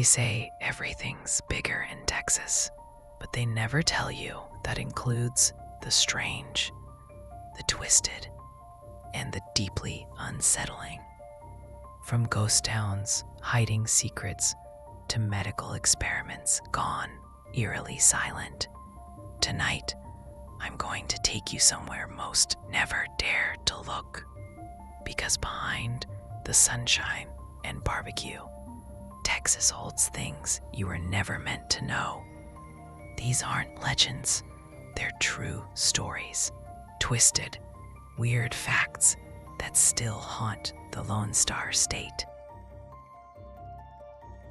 They say everything's bigger in Texas, but they never tell you that includes the strange, the twisted, and the deeply unsettling. From ghost towns hiding secrets to medical experiments gone eerily silent, tonight I'm going to take you somewhere most never dare to look. Because behind the sunshine and barbecue, Texas holds things you were never meant to know. These aren't legends, they're true stories. Twisted, weird facts that still haunt the Lone Star State.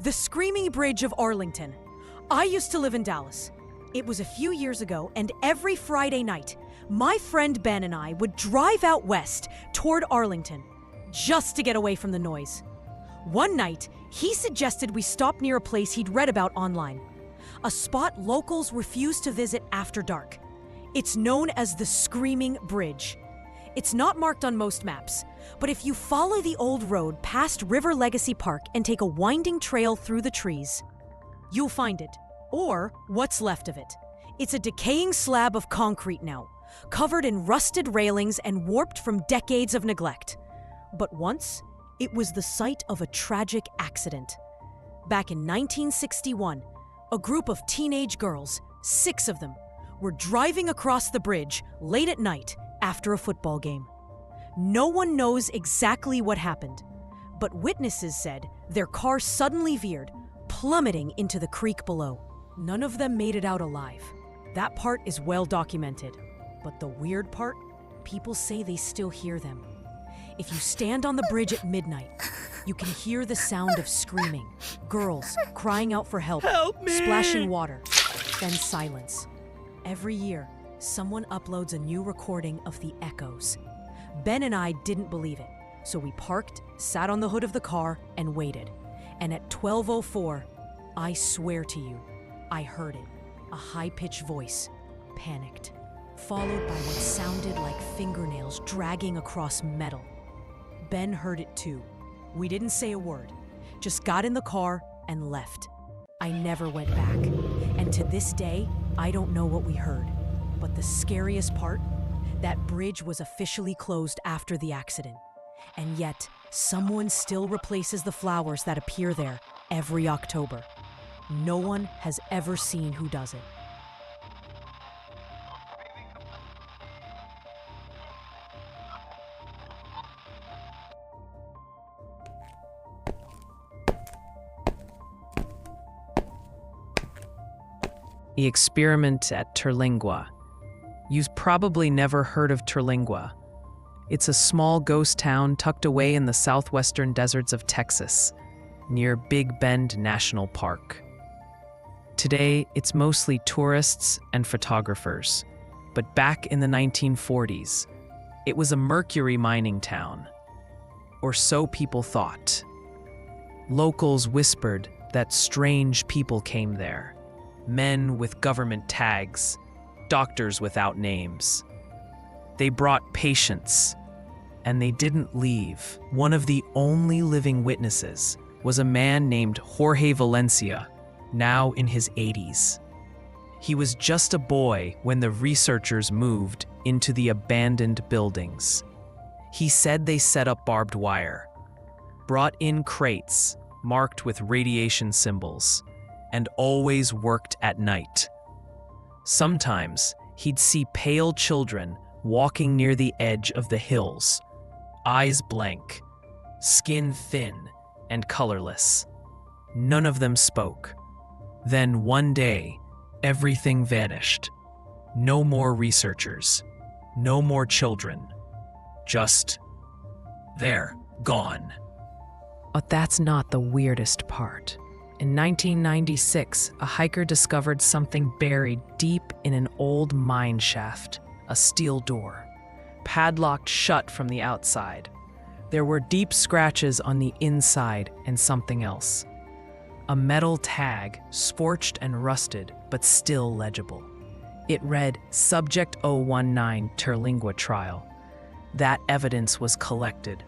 The Screaming Bridge of Arlington. I used to live in Dallas. It was a few years ago, and every Friday night, my friend Ben and I would drive out west toward Arlington, just to get away from the noise. One night, he suggested we stop near a place he'd read about online, a spot locals refuse to visit after dark. It's known as the Screaming Bridge. It's not marked on most maps, but if you follow the old road past River Legacy Park and take a winding trail through the trees, you'll find it, or what's left of it. It's a decaying slab of concrete now, covered in rusted railings and warped from decades of neglect. But once, it was the site of a tragic accident. Back in 1961, a group of teenage girls, 6 of them, were driving across the bridge late at night after a football game. No one knows exactly what happened, but witnesses said their car suddenly veered, plummeting into the creek below. None of them made it out alive. That part is well documented. But the weird part, people say they still hear them. If you stand on the bridge at midnight, you can hear the sound of screaming, girls crying out for help, splashing water, then silence. Every year, someone uploads a new recording of the echoes. Ben and I didn't believe it, so we parked, sat on the hood of the car, and waited. And at 12:04, I swear to you, I heard it. A high-pitched voice, panicked, followed by what sounded like fingernails dragging across metal. Ben heard it too. We didn't say a word, just got in the car and left. I never went back, and to this day, I don't know what we heard. But the scariest part, that bridge was officially closed after the accident. And yet, someone still replaces the flowers that appear there every October. No one has ever seen who does it. The experiment at Terlingua. You've probably never heard of Terlingua. It's a small ghost town tucked away in the southwestern deserts of Texas, near Big Bend National Park. Today, it's mostly tourists and photographers, but back in the 1940s, it was a mercury mining town, or so people thought. Locals whispered that strange people came there, men with government tags, doctors without names. They brought patients, and they didn't leave. One of the only living witnesses was a man named Jorge Valencia, now in his 80s. He was just a boy when the researchers moved into the abandoned buildings. He said they set up barbed wire, brought in crates marked with radiation symbols, and always worked at night. Sometimes he'd see pale children walking near the edge of the hills, eyes blank, skin thin and colorless. None of them spoke. Then one day, everything vanished. No more researchers, no more children. Just they're gone. But that's not the weirdest part. In 1996, a hiker discovered something buried deep in an old mine shaft, a steel door, padlocked shut from the outside. There were deep scratches on the inside and something else. A metal tag, scorched and rusted, but still legible. It read, Subject 019 Terlingua Trial. That evidence was collected,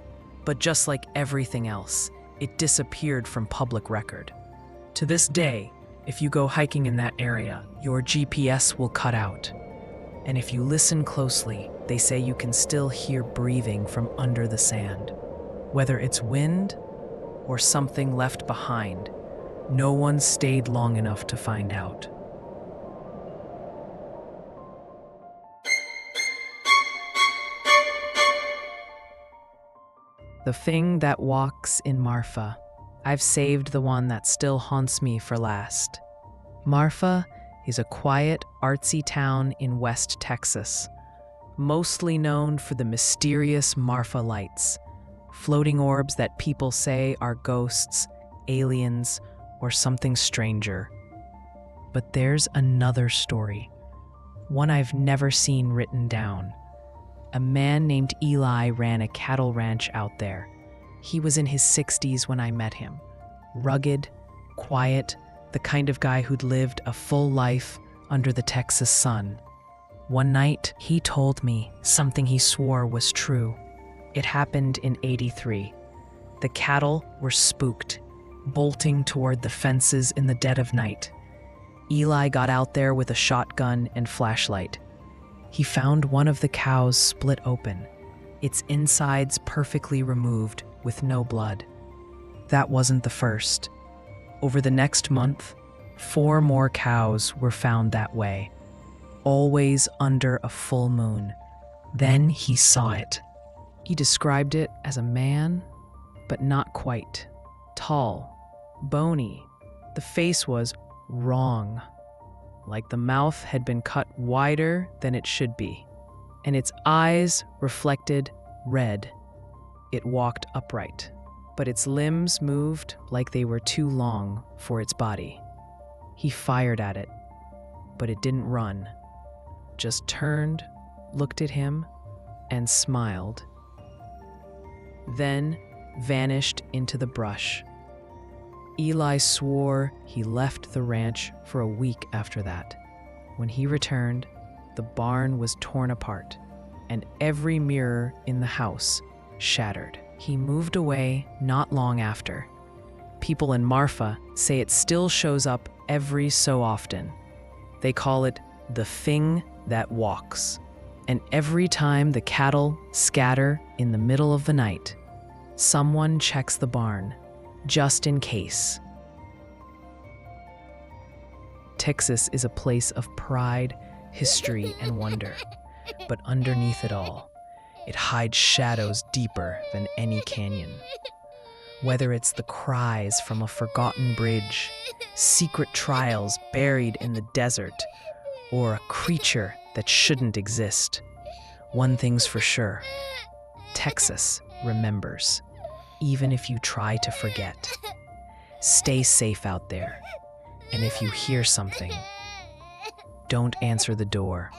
but just like everything else, it disappeared from public record. To this day, if you go hiking in that area, your GPS will cut out. And if you listen closely, they say you can still hear breathing from under the sand. Whether it's wind or something left behind, no one stayed long enough to find out. The thing that walks in Marfa. I've saved the one that still haunts me for last. Marfa is a quiet, artsy town in West Texas, mostly known for the mysterious Marfa lights, floating orbs that people say are ghosts, aliens, or something stranger. But there's another story, one I've never seen written down. A man named Eli ran a cattle ranch out there. He was in his 60s when I met him. Rugged, quiet, the kind of guy who'd lived a full life under the Texas sun. One night, he told me something he swore was true. It happened in '83. The cattle were spooked, bolting toward the fences in the dead of night. Eli got out there with a shotgun and flashlight. He found one of the cows split open, its insides perfectly removed with no blood. That wasn't the first. Over the next month, 4 more cows were found that way, always under a full moon. Then he saw it. He described it as a man, but not quite. Tall, bony. The face was wrong, like the mouth had been cut wider than it should be, and its eyes reflected red. It walked upright, but its limbs moved like they were too long for its body. He fired at it, but it didn't run, just turned, looked at him, and smiled. Then vanished into the brush. Eli swore he left the ranch for a week after that. When he returned, the barn was torn apart, and every mirror in the house shattered. He moved away not long after. People in Marfa say it still shows up every so often. They call it the thing that walks. And every time the cattle scatter in the middle of the night, someone checks the barn, just in case. Texas is a place of pride, history, and wonder. But underneath it all, it hides shadows deeper than any canyon. Whether it's the cries from a forgotten bridge, secret trials buried in the desert, or a creature that shouldn't exist, one thing's for sure: Texas remembers, even if you try to forget. Stay safe out there, and if you hear something, don't answer the door.